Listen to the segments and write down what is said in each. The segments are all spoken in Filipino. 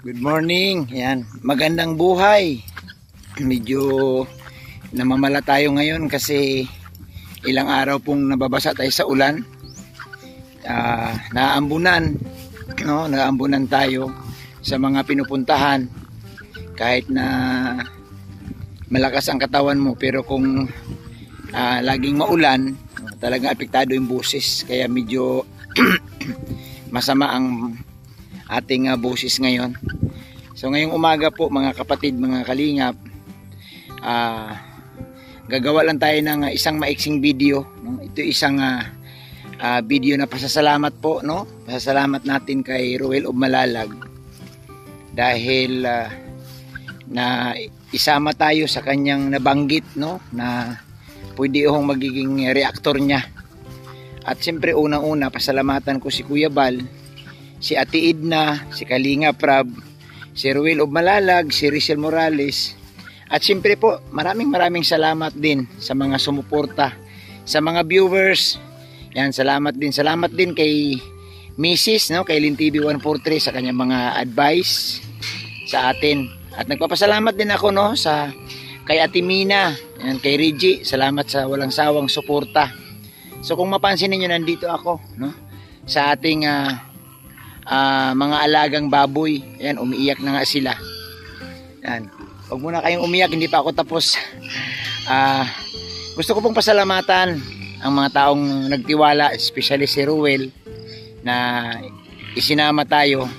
Good morning. Yan, magandang buhay. Medyo namamala tayo ngayon kasi ilang araw pong nababasa tayo sa ulan. Naambunan, no? Naambunan tayo sa mga pinupuntahan kahit na malakas ang katawan mo, pero kung laging maulan, talagang apektado yung boses. Kaya medyo masama ang ating boses ngayon. So ngayong umaga po mga kapatid, mga kalingap, gagawa lang tayo ng isang maiksing video, no? Ito isang video na pasasalamat po, no? Pasasalamat natin kay Ruel of Malalag dahil na isama tayo sa kanyang nabanggit, no? Na pwede akong magiging reactor niya. At siyempre unang-una pasalamatan ko si Kuya Bal, si Ate Edna, si Kalinga Prab, si Ruel of Malalag, si Rizal Morales. At siyempre po, maraming salamat din sa mga sumuporta, sa mga viewers. Yan, salamat din kay Mrs., no, kay Lin TV 143 sa kanyang mga advice sa atin. At nagpapasalamat din ako, no, sa kay Ate Mina, yan, kay Reggie, salamat sa walang sawang suporta. So kung mapansin niyo, nandito ako, no, sa ating mga alagang baboy. Ayan, umiiyak na nga sila. Ayan. Huwag muna kayong umiyak, hindi pa ako tapos. Gusto ko pong pasalamatan ang mga taong nagtiwala, especially si Ruel, na isinama tayo.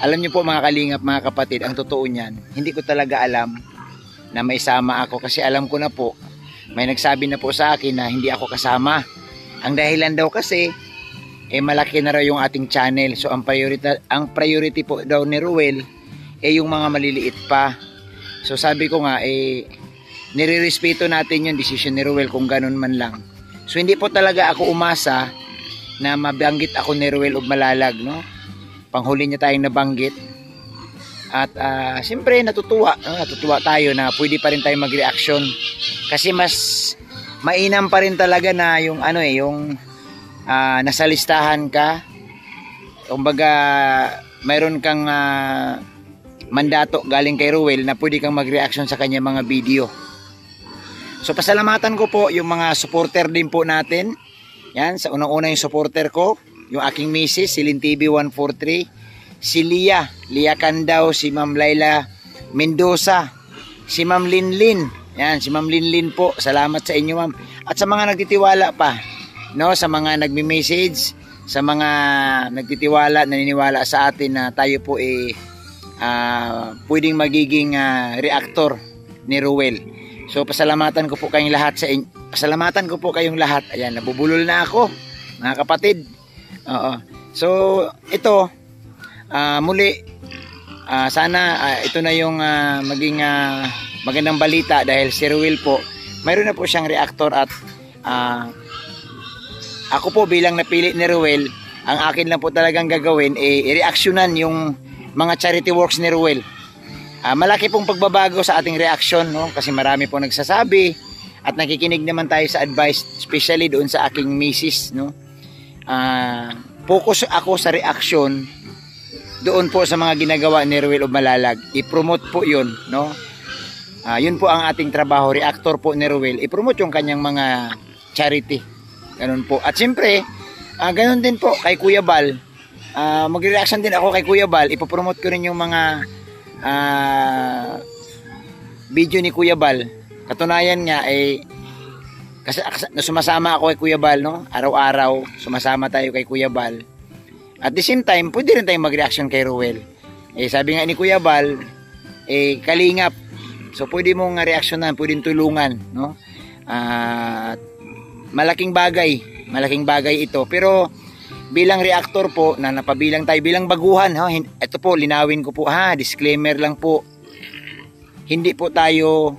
Alam niyo po mga kalingap, mga kapatid, ang totoo niyan, hindi ko talaga alam na may sama ako, kasi alam ko na po, may nagsabi na po sa akin na hindi ako kasama. Ang dahilan daw kasi malaki na raw yung ating channel. So ang priority po daw ni Ruel yung mga maliliit pa. So sabi ko nga nirirespeto natin yung decision ni Ruel kung ganun man lang. So hindi po talaga ako umasa na mabanggit ako ni Ruel of Malalag, no? Panghuli niya tayong nabanggit. At siyempre natutuwa tayo na pwede pa rin tayo mag-reaction, kasi mas mainam pa rin talaga na yung yung nasa listahan ka, kumbaga mayroon kang mandato galing kay Ruel na pwede kang mag-reaction sa kanya mga video. So pasalamatan ko po yung mga supporter din po natin. Yan, sa unang-una yung supporter ko, yung aking misis, si Lin TV 143, si Lia Candaw, si Ma'am Laila Mendoza, si Ma'am Linlin. Yan, si Ma'am Linlin po, salamat sa inyo, ma'am. At sa mga nagtitiwala pa, no, sa mga nagme-message, sa mga nagtitiwala, naniniwala sa atin na tayo po pwedeng magiging reactor ni Ruel. So pasalamatan ko po kayong lahat pasalamatan ko po kayong lahat. Ayan, nabubulol na ako, mga kapatid. Oo. So ito muli sana ito na yung maging magandang balita, dahil si Ruel po mayroon na po siyang reactor. At ako po bilang napili ni Ruel, ang akin lang po talagang gagawin i-reactionan yung mga charity works ni Ruel. Malaki pong pagbabago sa ating reaction, no? Kasi marami po nagsasabi at nakikinig naman tayo sa advice, especially doon sa aking misis, no? Focus ako sa reaction doon po sa mga ginagawa ni Ruel of Malalag. I-promote po yun, no? Yun po ang ating trabaho, reactor po ni Ruel. I-promote yung kanyang mga charity. Ganun po. At siyempre, ganun din po kay Kuya Bal. Magre-reaction din ako kay Kuya Bal. Ipopromote ko rin yung mga video ni Kuya Bal. Katunayan nga kasi sumasama ako kay Kuya Bal, no? Araw-araw sumasama tayo kay Kuya Bal. At the same time, pwede rin tayong mag-reaction kay Ruel. Sabi nga ni Kuya Bal, kalingap. So pwede mong reaksyonan, pwedeng tulungan, no? Malaking bagay ito. Pero bilang reactor po, na napabilang tayo bilang baguhan, ito po, linawin ko po, disclaimer lang po, hindi po tayo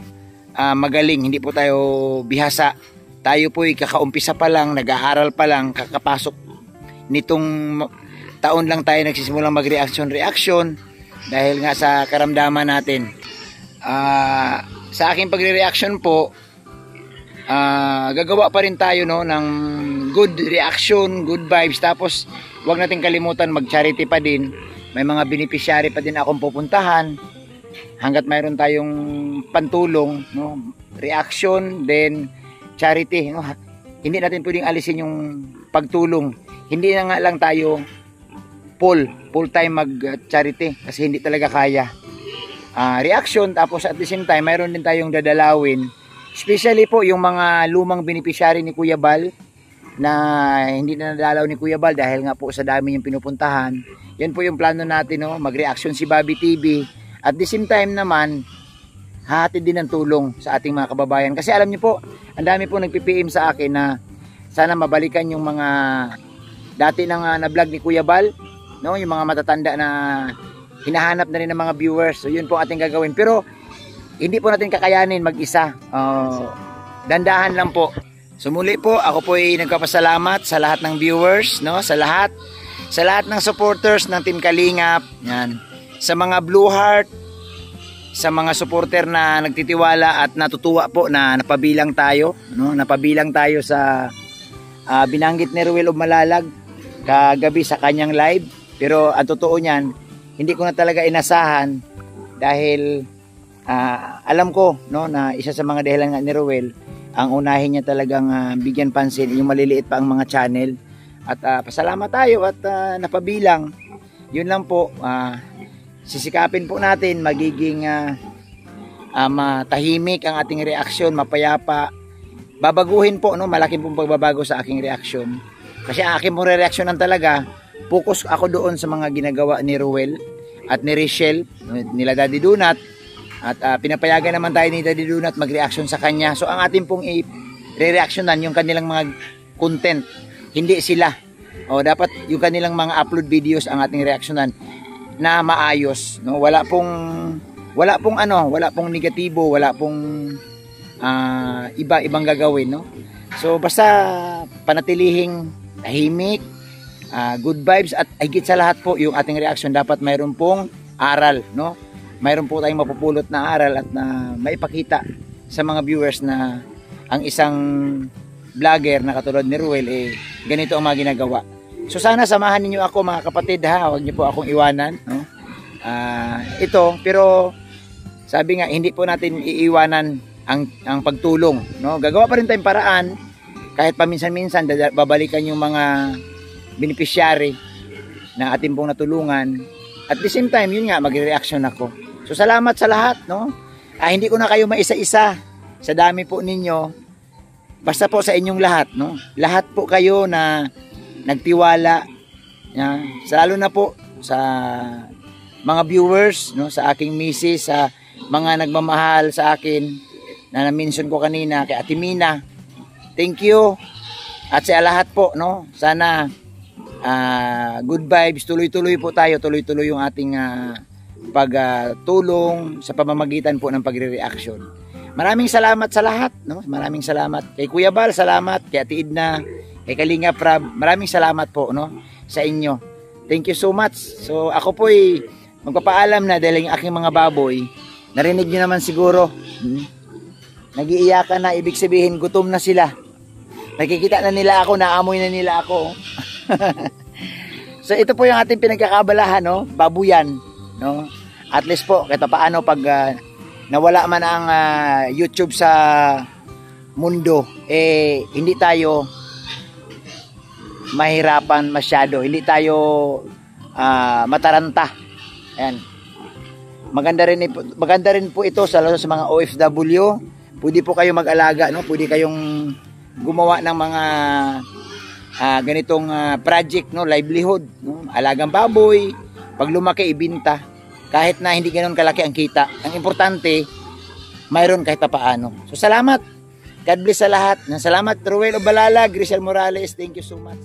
magaling, hindi po tayo bihasa. Tayo po kakaumpisa pa lang, nag-aaral pa lang, kakapasok nitong taon lang tayo nagsisimulang mag-reaction dahil nga sa karamdaman natin. Sa aking pagre-reaction po, gagawa pa rin tayo, no, ng good reaction, good vibes. Tapos wag natin kalimutan mag-charity pa din. may mga beneficiary pa din akong pupuntahan hanggat mayroon tayong pantulong, no? Reaction, then charity, no? Hindi natin pwedeng alisin yung pagtulong. Hindi na nga lang tayo full time mag charity kasi hindi talaga kaya. Reaction, tapos at the same time mayroon din tayong dadalawin, especially po yung mga lumang beneficiary ni Kuya Bal na hindi na nadalaw ni Kuya Bal dahil nga po sa dami yung pinupuntahan. Yan po yung plano natin, no? Mag-reaction si Bobby TV. At the same time naman, hahatid din ng tulong sa ating mga kababayan. Kasi alam niyo po, ang dami po nagpi-PM sa akin na sana mabalikan yung mga dati nang na-vlog ni Kuya Bal, no? Yung mga matatanda na hinahanap na rin ng mga viewers. So yun po ating gagawin. Pero hindi po natin kakayanin mag-isa. Dandahan lang po. So muli po, ako po ay nagpapasalamat sa lahat ng viewers, no? Sa lahat ng supporters ng Team Kalingap, yan. Sa mga Blue Heart, sa mga supporter na nagtitiwala at natutuwa po na napabilang tayo, no? Napabilang tayo sa binanggit ni Ruel of Malalag kagabi sa kanyang live. Pero ang totoo niyan, hindi ko na talaga inasahan dahil alam ko, no, na isa sa mga dahilan nga ni Ruel, ang unahin niya talagang bigyan pansin yung maliliit pa ang mga channel. At pasalamat tayo at napabilang. Yun lang po, sisikapin po natin magiging matahimik ang ating reaksyon, mapayapa. Babaguhin po, no, malaking pong pagbabago sa aking reaksyon. Kasi ang aking pong reaksyonan talaga, focus ako doon sa mga ginagawa ni Ruel at ni Rachel, nila Daddy Donut. At pinapayagan naman tayo ni Daddy Donut mag-reaction sa kanya. So ang ating pong i-reactionan yung kanilang mga content, hindi sila. O dapat yung kanilang mga upload videos ang ating reaksyonan na maayos, no? Wala pong negatibo, wala pong ibang gagawin, no? So basta panatilihing tahimik, good vibes, at higit sa lahat po yung ating reaction dapat mayroon pong aral, no? Mayroon po tayong mapupulot na aral at na maipakita sa mga viewers na ang isang vlogger na katulad ni Ruel ganito ang mga ginagawa. So sana samahan niyo ako mga kapatid, ha. Huwag niyo po akong iwanan, no? Ito, pero sabi nga hindi po natin iiwanan ang pagtulong, no? Gagawa pa rin tayong paraan kahit paminsan-minsan babalikan yung mga beneficiary na ating pong natulungan. At the same time, yun nga, magre-reaction ako. So salamat sa lahat, no? Hindi ko na kayo maisa-isa sa dami po ninyo. Basta po sa inyong lahat, no? Lahat po kayo na nagtiwala, lalo na po sa mga viewers, no? Sa aking misis, sa mga nagmamahal sa akin na na-mention ko kanina kay Ate Mina. Thank you. At sa lahat po, no? Sana good vibes, tuloy-tuloy po tayo, tuloy-tuloy yung ating pagtulong sa pamamagitan po ng pagre-reaction. Maraming salamat sa lahat, no? Maraming salamat kay Kuya Bal, salamat kay Ate Edna, kay Kalinga Prab. Maraming salamat po, no, sa inyo. Thank you so much. So ako po ay magpapaalam na dahil yung aking mga baboy, narinig niyo naman siguro, nagiiyakan na, ibig sabihin gutom na sila. Nakikita na nila ako, naamoy na nila ako. So ito po yung ating pinagkakabalahan, no? Babuyan, no? At least po kahit paano pag nawala man ang YouTube sa mundo, hindi tayo mahirapan masyado, hindi tayo mataranta. Ayan. Maganda rin po ito sa lalo sa mga OFW. Pwede po kayo mag-alaga, no? Pwede kayong gumawa ng mga ganitong project, no, livelihood, no? Alagang baboy, pag lumaki ibenta kahit na hindi ganoon kalaki ang kita. Ang importante mayroon kahit paano. So salamat, God bless sa lahat. Salamat Ruel Obalala, Grisel Morales, thank you so much.